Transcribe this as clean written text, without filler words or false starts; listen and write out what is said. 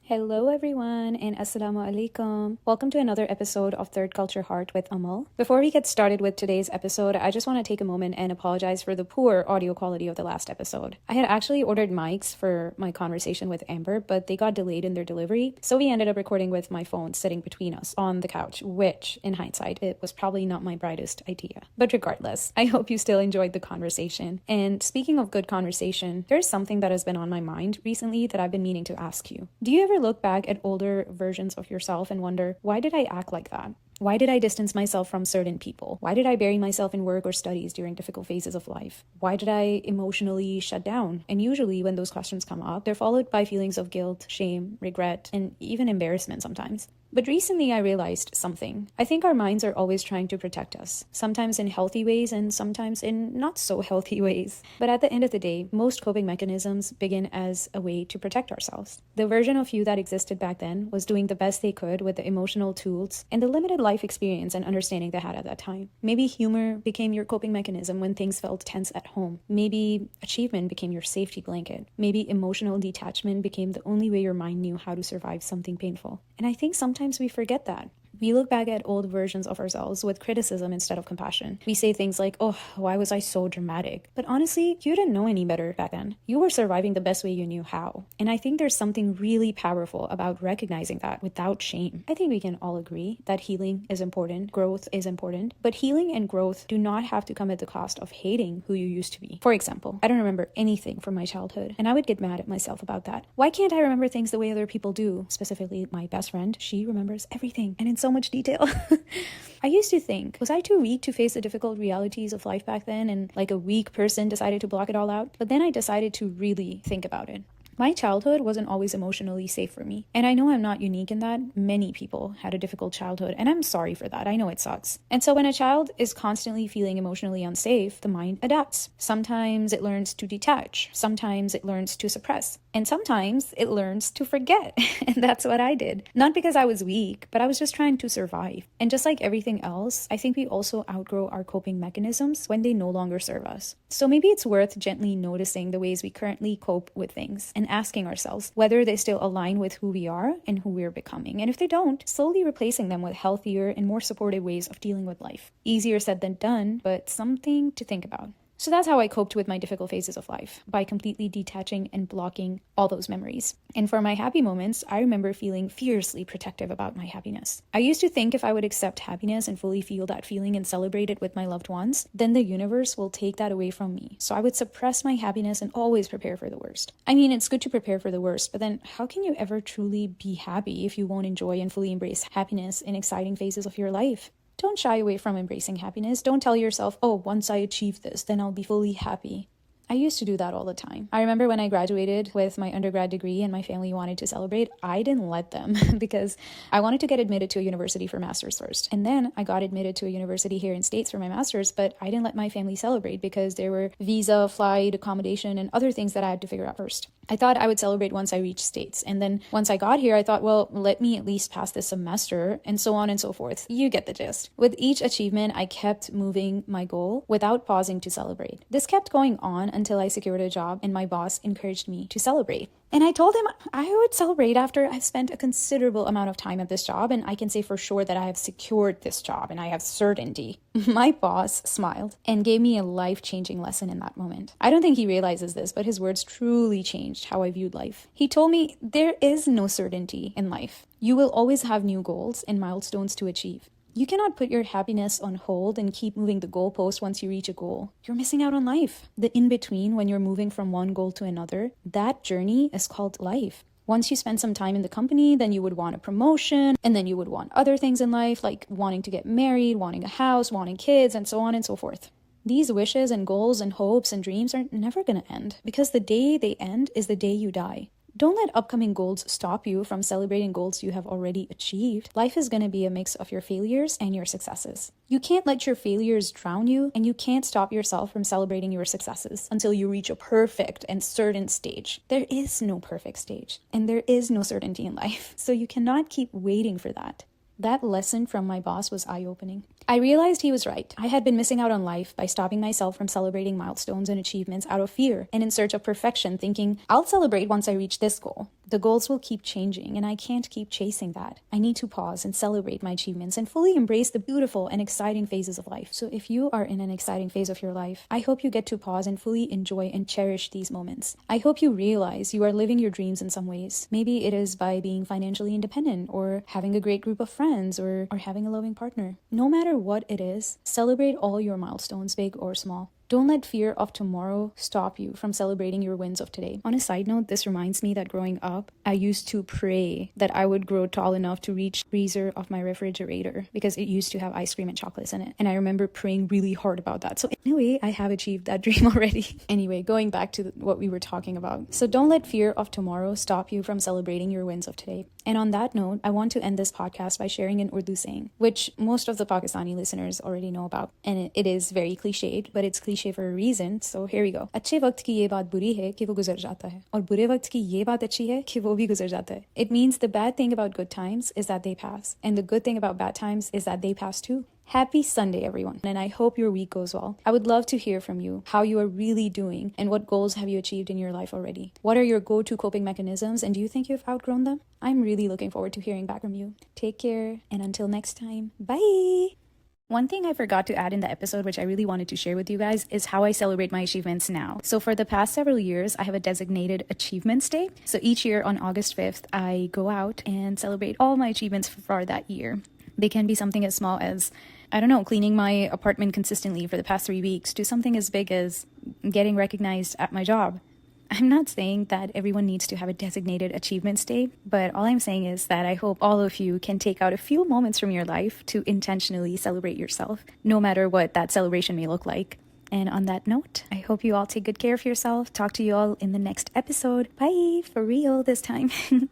Hello everyone and assalamu alaikum. Welcome to another episode of Third Culture Heart with Amal. Before we get started with today's episode, I just want to take a moment and apologize for the poor audio quality of the last episode. I had actually ordered mics for my conversation with Amber, but they got delayed in their delivery, so we ended up recording with my phone sitting between us on the couch, which, in hindsight, it was probably not my brightest idea. But regardless, I hope you still enjoyed the conversation. And speaking of good conversation, there's something that has been on my mind recently that I've been meaning to ask you. Do you ever look back at older versions of yourself and wonder, why did I act like that? Why did I distance myself from certain people? Why did I bury myself in work or studies during difficult phases of life? Why did I emotionally shut down? And usually when those questions come up, they're followed by feelings of guilt, shame, regret, and even embarrassment sometimes. But recently I realized something. I think our minds are always trying to protect us, sometimes in healthy ways and sometimes in not so healthy ways. But at the end of the day, most coping mechanisms begin as a way to protect ourselves. The version of you that existed back then was doing the best they could with the emotional tools and the limited life experience and understanding they had at that time. Maybe humor became your coping mechanism when things felt tense at home. Maybe achievement became your safety blanket. Maybe emotional detachment became the only way your mind knew how to survive something painful. And I think sometimes we forget that. We look back at old versions of ourselves with criticism instead of compassion. We say things like, oh, why was I so dramatic? But honestly, you didn't know any better back then. You were surviving the best way you knew how. And I think there's something really powerful about recognizing that without shame. I think we can all agree that healing is important, growth is important, but healing and growth do not have to come at the cost of hating who you used to be. For example, I don't remember anything from my childhood, and I would get mad at myself about that. Why can't I remember things the way other people do? Specifically, my best friend, she remembers everything, and in so much detail. I used to think, was I too weak to face the difficult realities of life back then, and like a weak person decided to block it all out? But then I decided to really think about it. My childhood wasn't always emotionally safe for me. And I know I'm not unique in that. Many people had a difficult childhood, and I'm sorry for that. I know it sucks. And so when a child is constantly feeling emotionally unsafe, the mind adapts. Sometimes it learns to detach. Sometimes it learns to suppress. And sometimes it learns to forget. And that's what I did. Not because I was weak, but I was just trying to survive. And just like everything else, I think we also outgrow our coping mechanisms when they no longer serve us. So maybe it's worth gently noticing the ways we currently cope with things and asking ourselves whether they still align with who we are and who we're becoming. And if they don't, slowly replacing them with healthier and more supportive ways of dealing with life. Easier said than done, but something to think about. So that's how I coped with my difficult phases of life, by completely detaching and blocking all those memories. And for my happy moments, I remember feeling fiercely protective about my happiness. I used to think if I would accept happiness and fully feel that feeling and celebrate it with my loved ones, then the universe will take that away from me. So I would suppress my happiness and always prepare for the worst. I mean, it's good to prepare for the worst, but then how can you ever truly be happy if you won't enjoy and fully embrace happiness in exciting phases of your life? Don't shy away from embracing happiness. Don't tell yourself, oh, once I achieve this, then I'll be fully happy. I used to do that all the time. I remember when I graduated with my undergrad degree and my family wanted to celebrate, I didn't let them because I wanted to get admitted to a university for master's first. And then I got admitted to a university here in States for my master's, but I didn't let my family celebrate because there were visa, flight, accommodation, and other things that I had to figure out first. I thought I would celebrate once I reached States. And then once I got here, I thought, well, let me at least pass this semester, and so on and so forth. You get the gist. With each achievement, I kept moving my goal without pausing to celebrate. This kept going on until I secured a job and my boss encouraged me to celebrate. And I told him I would celebrate after I've spent a considerable amount of time at this job, and I can say for sure that I have secured this job and I have certainty. My boss smiled and gave me a life-changing lesson in that moment. I don't think he realizes this, but his words truly changed how I viewed life. He told me there is no certainty in life. You will always have new goals and milestones to achieve. You cannot put your happiness on hold and keep moving the goalpost once you reach a goal. You're missing out on life. The in-between, when you're moving from one goal to another, that journey is called life. Once you spend some time in the company, then you would want a promotion, and then you would want other things in life, like wanting to get married, wanting a house, wanting kids, and so on and so forth. These wishes and goals and hopes and dreams are never going to end, because the day they end is the day you die. Don't let upcoming goals stop you from celebrating goals you have already achieved. Life is going to be a mix of your failures and your successes. You can't let your failures drown you, and you can't stop yourself from celebrating your successes until you reach a perfect and certain stage. There is no perfect stage, and there is no certainty in life, so you cannot keep waiting for that. That lesson from my boss was eye-opening. I realized he was right. I had been missing out on life by stopping myself from celebrating milestones and achievements out of fear and in search of perfection, thinking, I'll celebrate once I reach this goal. The goals will keep changing, and I can't keep chasing that. I need to pause and celebrate my achievements and fully embrace the beautiful and exciting phases of life. So if you are in an exciting phase of your life, I hope you get to pause and fully enjoy and cherish these moments. I hope you realize you are living your dreams in some ways. Maybe it is by being financially independent, or having a great group of friends, or having a loving partner. No matter what it is, celebrate all your milestones, big or small. Don't let fear of tomorrow stop you from celebrating your wins of today. On a side note, this reminds me that growing up, I used to pray that I would grow tall enough to reach the freezer of my refrigerator because it used to have ice cream and chocolates in it. And I remember praying really hard about that. So in a way, I have achieved that dream already. Anyway, going back to what we were talking about. So don't let fear of tomorrow stop you from celebrating your wins of today. And on that note, I want to end this podcast by sharing an Urdu saying, which most of the Pakistani listeners already know about. And it is very cliched, but it's cliche for a reason. So here we go. अच्छे वक्त की ये बात बुरी है कि वो गुजर जाता है, और बुरे वक्त की ये बात अच्छी है कि वो भी गुजर जाता है. It means the bad thing about good times is that they pass, and the good thing about bad times is that they pass too. Happy Sunday, everyone, and I hope your week goes well. I would love to hear from you, how you are really doing, and what goals have you achieved in your life already. What are your go-to coping mechanisms, and do you think you've outgrown them? I'm really looking forward to hearing back from you. Take care, and until next time, bye! One thing I forgot to add in the episode, which I really wanted to share with you guys, is how I celebrate my achievements now. So for the past several years, I have a designated Achievements Day. So each year on August 5th, I go out and celebrate all my achievements for that year. They can be something as small as, I don't know, cleaning my apartment consistently for the past 3 weeks, to something as big as getting recognized at my job. I'm not saying that everyone needs to have a designated Achievements Day, but all I'm saying is that I hope all of you can take out a few moments from your life to intentionally celebrate yourself, no matter what that celebration may look like. And on that note, I hope you all take good care of yourself. Talk to you all in the next episode. Bye, for real this time.